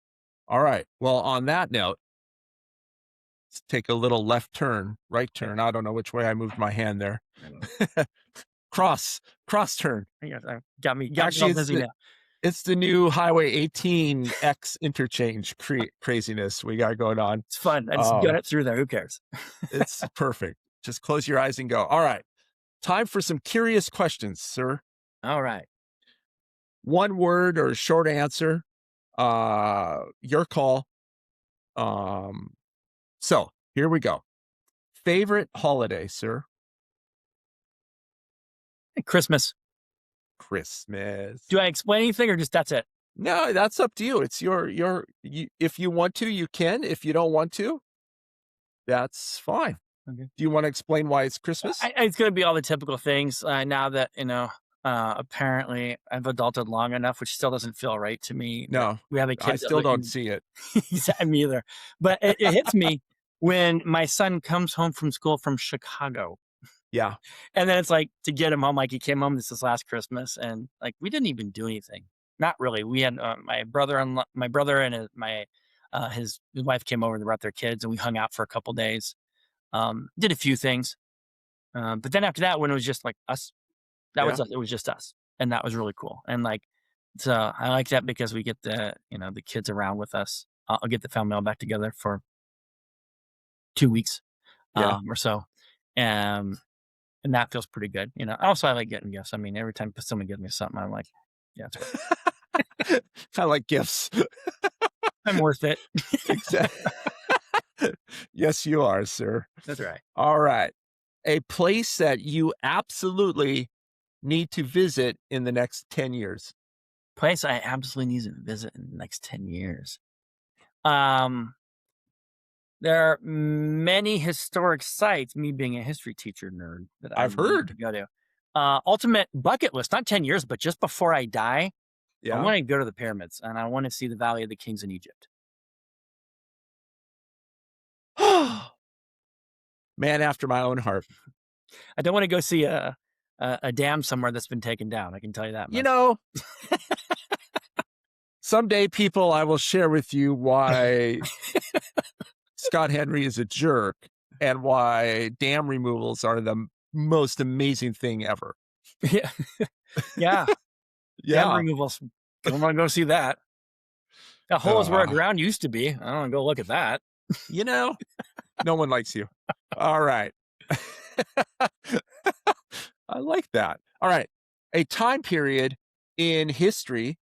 Alright, well, on that note, let's take a little left turn, right Okay. turn, I don't know which way I moved my hand there. I don't know. Cross turn. Yeah, got me Actually, all dizzy now. it's the new Highway 18X interchange craziness we got going on. It's fun. I just got it through there. Who cares? It's perfect. Just close your eyes and go. All right. Time for some curious questions, sir. All right. One word or short answer. Your call. So here we go. Favorite holiday, sir? Christmas. Christmas. Do I explain anything or just that's it? No, that's up to you. It's if you want to, you can. If you don't want to, that's fine. Okay. Do you want to explain why it's Christmas? It's going to be all the typical things. Now that apparently I've adulted long enough, which still doesn't feel right to me. No, we have a kid. I still don't see it. Me either. But it hits me when my son comes home from school from Chicago. Yeah. And then it's like to get him home, like he came home this last Christmas, and like we didn't even do anything. Not really. We had my brother and his wife came over. They brought their kids, and we hung out for a couple days. Did a few things, but then after that, when it was just like us, was us. It was just us, and that was really cool. And like, so I like that because we get the kids around with us. I'll get the family all back together for 2 weeks, or so, and that feels pretty good. Also I like getting gifts. I mean, every time someone gives me something, I'm like, yeah, it's worth it. I like gifts. I'm worth it. Exactly. Yes, you are, sir. That's right. All right. A place that you absolutely need to visit in the next 10 years. Place I absolutely need to visit in the next 10 years. There are many historic sites, me being a history teacher nerd, that I've heard. Go to. Ultimate bucket list, not 10 years, but just before I die, I want to go to the pyramids, and I want to see the Valley of the Kings in Egypt. Man after my own heart. I don't want to go see a dam somewhere that's been taken down. I can tell you that much. Someday, people, I will share with you why Scott Henry is a jerk and why dam removals are the most amazing thing ever. Yeah. Yeah. Dam removals. I don't want to go see that. The hole is where the ground used to be. I don't want to go look at that. No one likes you. All right. I like that. All right. A time period in history,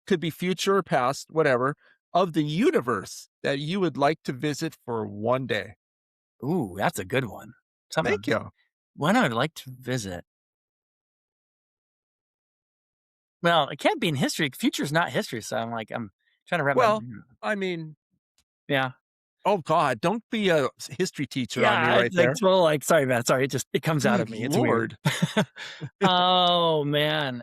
could be future or past, whatever, of the universe that you would like to visit for one day. Ooh, that's a good one. Thank you. When I would like to visit. Well, it can't be in history. Future is not history. So I'm trying to wrap I mean, yeah. Oh God, don't be a history teacher on me right there. Sorry, man. Sorry. It comes out of me. It's Lord. Weird. Oh man.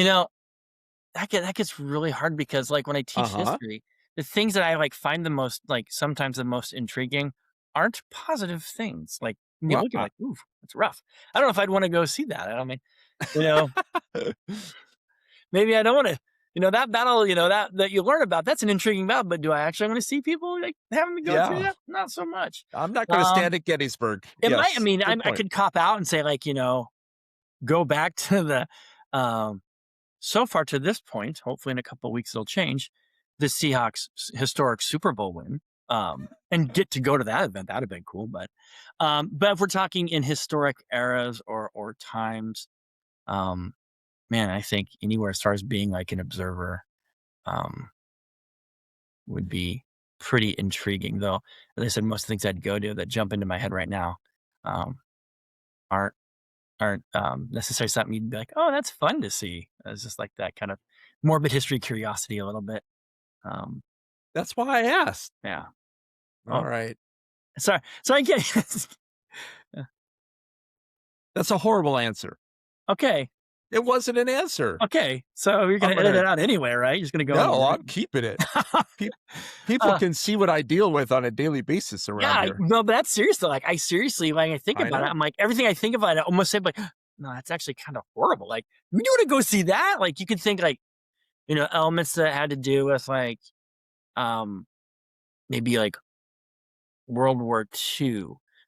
That gets really hard because like when I teach history, the things that I find the most, sometimes the most intriguing aren't positive things. Like you look at ooh, that's rough. I don't know if I'd want to go see that. I mean, maybe I don't want to, that battle, that you learn about, that's an intriguing battle, but do I actually want to see people having to go through that? Not so much. I'm not going to stand at Gettysburg. It might, I could cop out and say go back to the, so far to this point, hopefully in a couple of weeks it'll change, the Seahawks historic Super Bowl win, and get to go to that event. That'd have been cool. But if we're talking in historic eras or times, man, I think anywhere as far as being like an observer, would be pretty intriguing. Though, as I said, most of the things I'd go to that jump into my head right now, aren't necessarily something you'd be like, oh, that's fun to see. It's just like that kind of morbid history curiosity a little bit. That's why I asked. Yeah. All right. Sorry. I get That's a horrible answer. Okay. It wasn't an answer. Okay. So you're going to edit it out anyway, right? You're just going to go. No, I'm keeping it. People can see what I deal with on a daily basis around here. No, but that's serious though. I seriously, when I think about it, I'm like, everything I think about, I almost say like, no, that's actually kind of horrible. Like, you want to go see that? Like, you could think elements that had to do with maybe like World War II.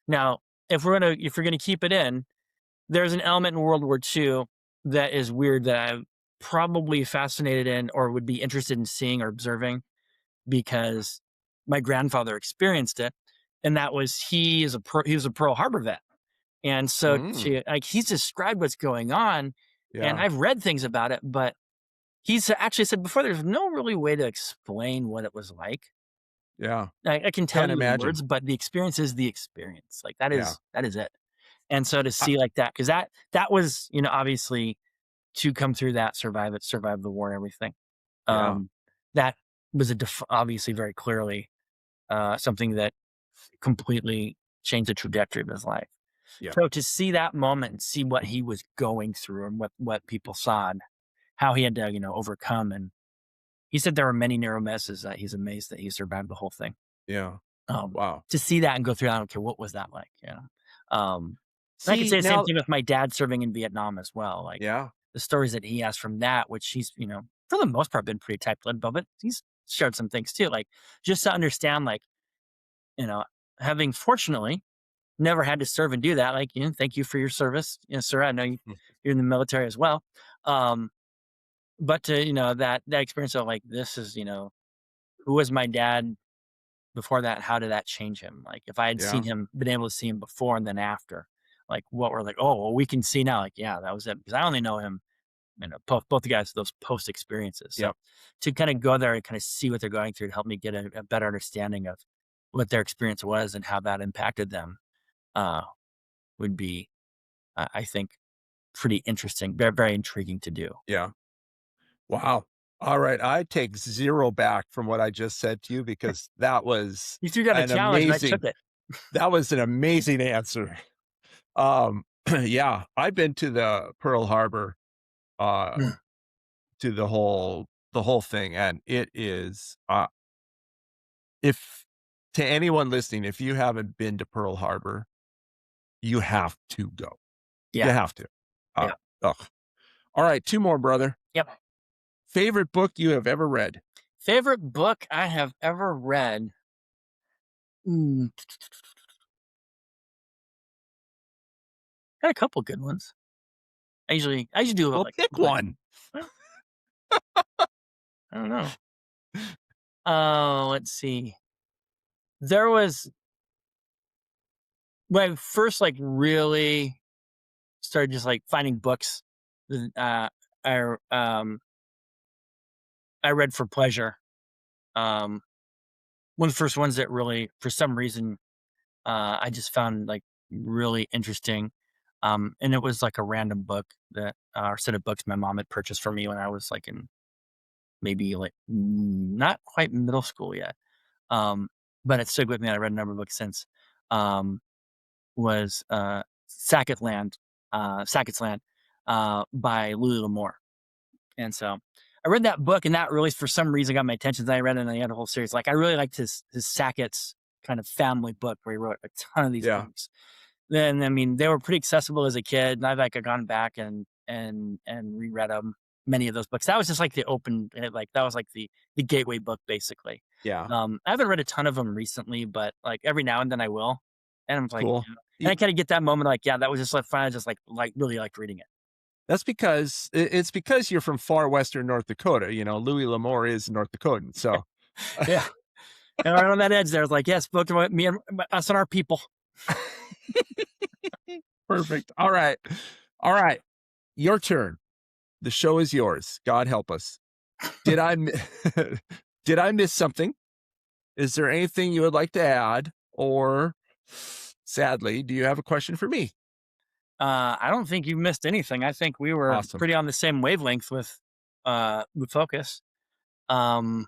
Now, if we're gonna keep it in, there's an element in World War II that is weird that I'm probably fascinated in or would be interested in seeing or observing because my grandfather experienced it, and that was he was a Pearl Harbor vet, and so he's described what's going on, and I've read things about it, but he's actually said before there's no really way to explain what it was like. Yeah, I can tell you in words, but the experience is the experience. That is it. And so to see like that, because that was obviously to come through that, survive the war and everything. Yeah. That was obviously very clearly something that completely changed the trajectory of his life. Yeah. So to see that moment and see what he was going through and what people saw and how he had to, overcome. And he said there were many narrow misses that he's amazed that he survived the whole thing. Yeah. Wow. To see that and go through that, okay, what was that like? I could See, say the same now, thing with my dad serving in Vietnam as well. Like yeah. the stories that he has from that, which he's, for the most part been pretty tight-lipped about, but he's shared some things too. Like just to understand, like, having fortunately never had to serve and do that. Like, thank you for your service. Sir, I know you're in the military as well. But to, that experience of like, this is, who was my dad before that? How did that change him? Like if I had Yeah. been able to see him before and then after, like what we're like, oh, well, we can see now, like, yeah, that was it. Because I only know him, both the guys, those post experiences. So Yep. to kind of go there and kind of see what they're going through to help me get a better understanding of what their experience was and how that impacted them, would be, I think, pretty interesting, very, very intriguing to do. Yeah. Wow. All right. I take 0 back from what I just said to you because that was You threw down a an challenge and I amazing, took it. that was an amazing answer. Yeah, I've been to the Pearl Harbor, Mm. to the whole thing. And it is, if to anyone listening, if you haven't been to Pearl Harbor, you have to go. You Yeah. have to. Yeah. Ugh. All right. 2 more, brother. Yep. Favorite book you have ever read? Favorite book I have ever read. Got a couple good ones. I usually do Well, like pick one. I don't know. Let's see. There was when I first like really started just like finding books. I I read for pleasure. One of the first ones that really, for some reason, I just found like really interesting. And it was like a random book that, or set of books my mom had purchased for me when I was like in maybe like not quite middle school yet. But it stuck with me. And I read a number of books since. Was Sackett's Land, by Louis L'Amour. And so I read that book, and that really, for some reason, got my attention. Then I read it, and I had a whole series. Like I really liked his Sackett's kind of family book where he wrote a ton of these Yeah. books. Then I mean, they were pretty accessible as a kid, and I've like gone back and reread them. Many of those books. That was just like the open, like that was like the gateway book, basically. Yeah. I haven't read a ton of them recently, but like every now and then I will, and I'm like, Cool. and I kind of get that moment, like, yeah, that was just like fun. I just like really liked reading it. That's because it's because you're from far western North Dakota. Louis L'Amour is North Dakotan. So Yeah, and right on that edge there, it's like, yeah, spoke to me and us and our people. perfect. All right. All right. Your turn. The show is yours. God help us. Did I did I miss something? Is there anything you would like to add? Or sadly, do you have a question for me? I don't think you missed anything. I think we were Awesome. pretty on the same wavelength with focus. What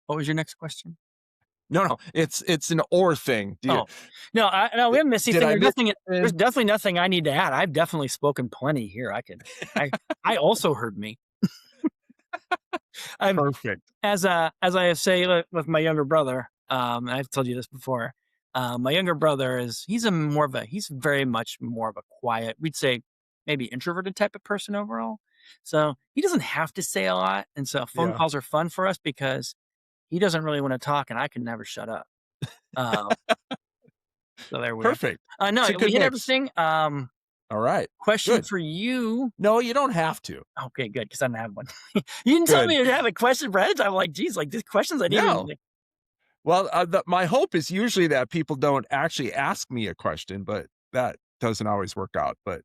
was your next question? No, it's an or thing. No, we haven't missed Did anything. I There's definitely nothing I need to add. I've definitely spoken plenty here. I also heard me. I'm Perfect. as I say with my younger brother. I've told you this before. My younger brother he's very much more of a quiet, we'd say maybe introverted type of person overall. So he doesn't have to say a lot, and so phone Yeah. calls are fun for us because he doesn't really want to talk, and I can never shut up. So there we are. Perfect. No, It's a we good hit mix. everything. All right. Question Good. for you. No, you don't have to. Okay, good, because I don't have one. You didn't tell me to have a question for ahead of time. I'm like, geez, like these questions I didn't No. even. Well, my hope is usually that people don't actually ask me a question, but that doesn't always work out. But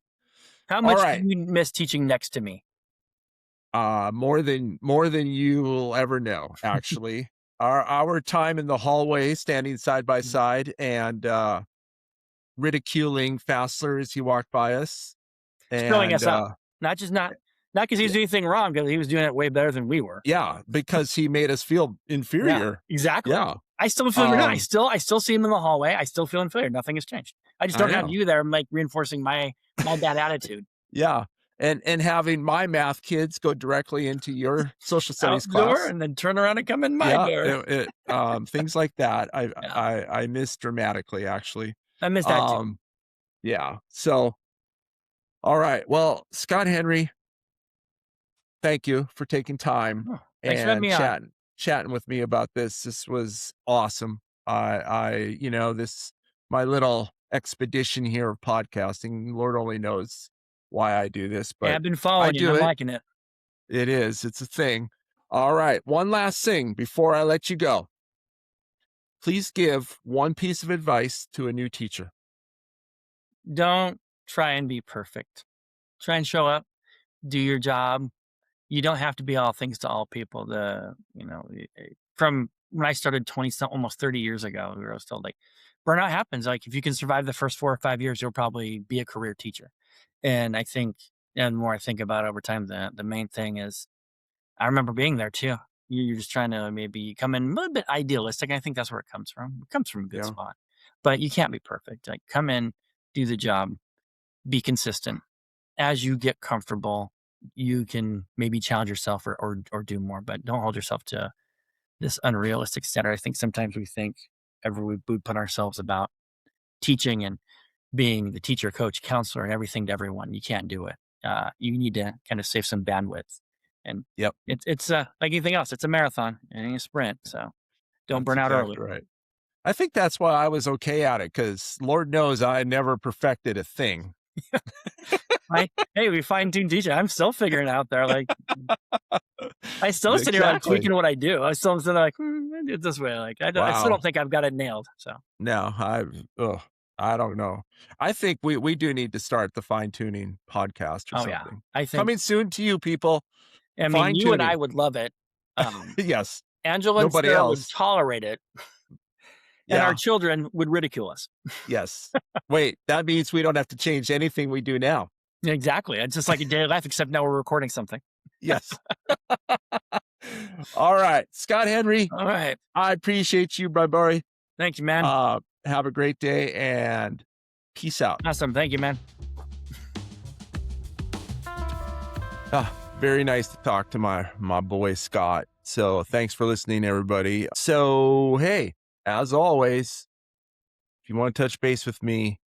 How much right. did you miss teaching next to me? more than you will ever know, actually. Our time in the hallway, standing side by side and ridiculing Fassler as he walked by us. Filling And us up. Not Not because he was doing anything wrong, because he was doing it way better than we were. Yeah, because he made us feel inferior. Yeah, exactly. Yeah. I still feel I still see him in the hallway. I still feel inferior. Nothing has changed. I just don't have you there, like reinforcing my bad attitude. Yeah. And having my math kids go directly into your social studies class and then turn around and come in my door. Things like that. I miss dramatically, actually. I miss that too. Yeah. So, all right. Well, Scott Henry, thank you for taking time Thanks for having me on. chatting with me about this. This was awesome. My little expedition here of podcasting, Lord only knows why I do this, but I've been following you. I'm liking it. It's a thing. All right. One last thing before I let you go. Please give one piece of advice to a new teacher. Don't try and be perfect. Try and show up, do your job. You don't have to be all things to all people. From when I started almost 30 years ago, we were always told, like, burnout happens. Like, if you can survive the first 4 or 5 years, you'll probably be a career teacher. And I think, and the more I think about it over time, the main thing is, I remember being there too. You're just trying to maybe come in a little bit idealistic. I think that's where it comes from. It comes from a good spot, but you can't be perfect. Like, come in, do the job, be consistent. As you get comfortable, you can maybe challenge yourself or do more, but don't hold yourself to this unrealistic standard. I think sometimes we think we put ourselves about teaching and being the teacher, coach, counselor, and everything to everyone. You can't do it. You need to kind of save some bandwidth. And it's like anything else. It's a marathon and a sprint. So don't burn out early. Right. I think that's why I was okay at it, because Lord knows I never perfected a thing. Hey, we fine-tuned teaching. I'm still figuring it out there. Like, I still sit here like tweaking what I do. I still sit like, I do it this way. Like, I still don't think I've got it nailed. So no, I don't know. I think we do need to start the fine-tuning podcast or something. Yeah. I think coming soon to you, people. I mean, you and I would love it. Yes. Angela and Sarah would tolerate it. And our children would ridicule us. Yes. Wait, that means we don't have to change anything we do now. Exactly. It's just like a daily life, except now we're recording something. Yes. All right. Scott Henry. All right. I appreciate you, my boy. Thank you, man. Have a great day and peace out. Awesome. Thank you, man. Very nice to talk to my boy, Scott. So thanks for listening, everybody. So, hey, as always, if you want to touch base with me,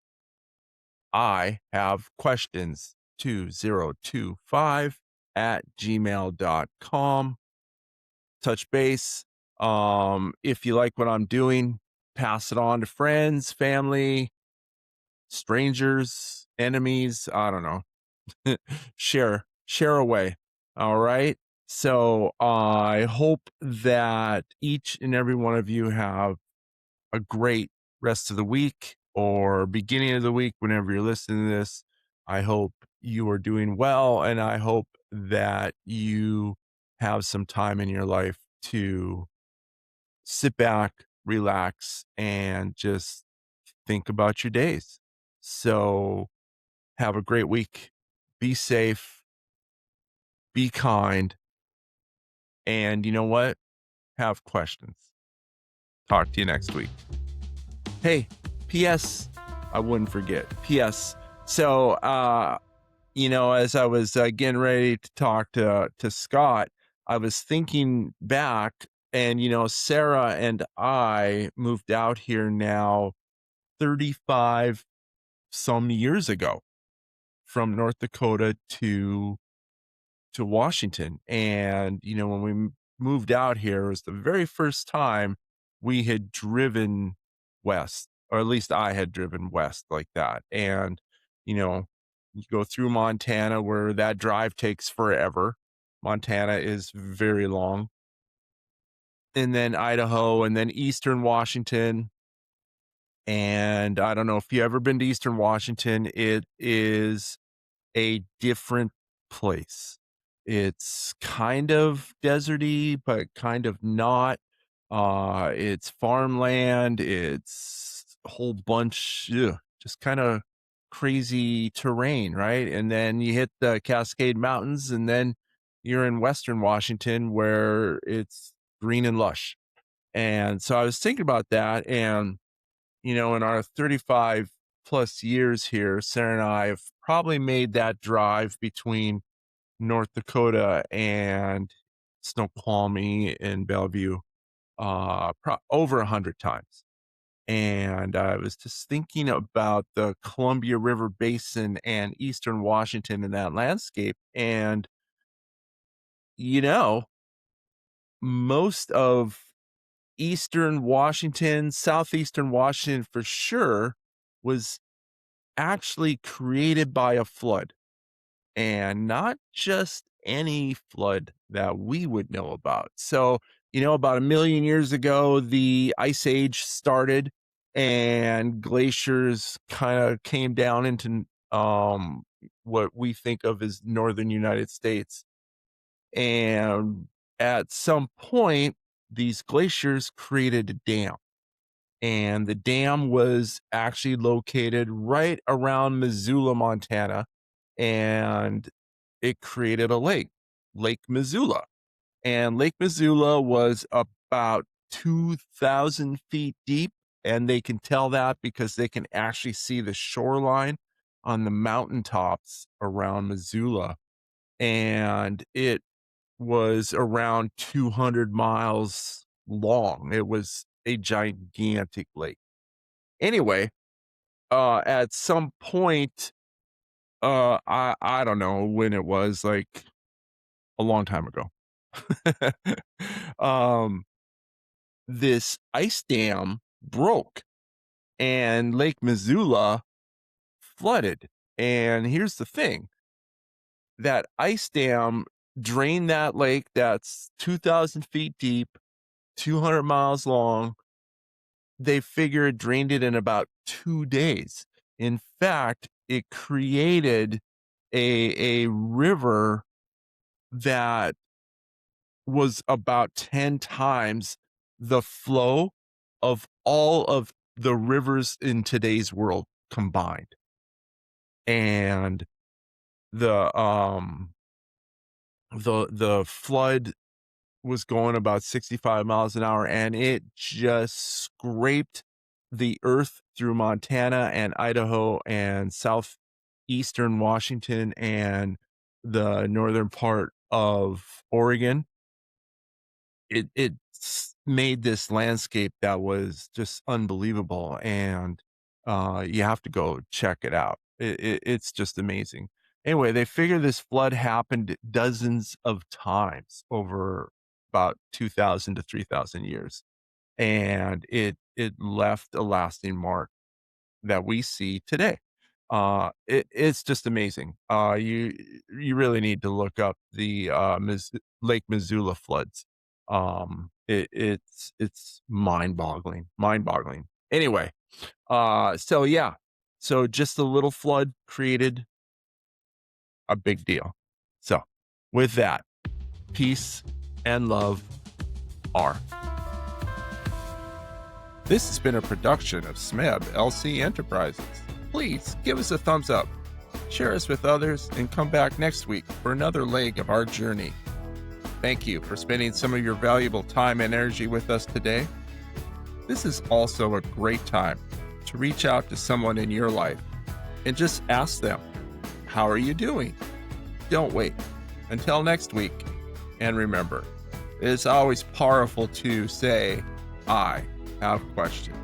I have questions 2025@gmail.com. Touch base. If you like what I'm doing, pass it on to friends, family, strangers, enemies. I don't know. Share away. All right. So I hope that each and every one of you have a great rest of the week or beginning of the week, whenever you're listening to this. I hope you are doing well, and I hope that you have some time in your life to sit back, relax, and just think about your days. So have a great week. Be safe. Be kind. And you know what? Have questions. Talk to you next week. Hey, P.S. I wouldn't forget. P.S. So, as I was getting ready to talk to Scott, I was thinking back, and, Sarah and I moved out here now 35 some years ago from North Dakota to Washington. And, when we moved out here, it was the very first time we had driven west, or at least I had driven west like that. And, you go through Montana, where that drive takes forever. Montana is very long. And then Idaho, and then Eastern Washington. And I don't know if you've ever been to Eastern Washington. It is a different place. It's kind of deserty, but kind of not. It's farmland. It's a whole bunch, just kind of crazy terrain, right? And then you hit the Cascade Mountains, and then you're in Western Washington where it's green and lush. And so I was thinking about that. And, in our 35 plus years here, Sarah and I have probably made that drive between North Dakota and Snoqualmie and Bellevue over 100 times. And I was just thinking about the Columbia River Basin and Eastern Washington in that landscape. And, most of Eastern Washington, Southeastern Washington for sure, was actually created by a flood. And not just any flood that we would know about. So, about 1 million years ago, the Ice Age started and glaciers kind of came down into what we think of as northern United States. And at some point, these glaciers created a dam. And the dam was actually located right around Missoula, Montana. And it created a lake, Lake Missoula. And Lake Missoula was about 2,000 feet deep. And they can tell that because they can actually see the shoreline on the mountaintops around Missoula. And it was around 200 miles long. It was a gigantic lake. Anyway, at some point, I don't know when it was, like a long time ago. This ice dam broke and Lake Missoula flooded. And here's the thing, that ice dam drained that lake that's 2,000 feet deep, 200 miles long. They figure it drained it in about 2 days. In fact, it created a river that was about 10 times the flow of all of the rivers in today's world combined. And the flood was going about 65 miles an hour, and it just scraped the earth through Montana and Idaho and southeastern Washington and the northern part of Oregon. It made this landscape that was just unbelievable, and you have to go check it out. It's just amazing. Anyway, they figure this flood happened dozens of times over about 2,000 to 3,000 years, and it left a lasting mark that we see today. It's just amazing. You really need to look up the Lake Missoula floods. It's mind-boggling. Anyway, so yeah, so just a little flood created a big deal. So with that, peace and love are. This has been a production of SMEB LC Enterprises. Please give us a thumbs up, share us with others, and come back next week for another leg of our journey. Thank you for spending some of your valuable time and energy with us today. This is also a great time to reach out to someone in your life and just ask them, how are you doing? Don't wait until next week. And remember, it is always powerful to say, I have questions.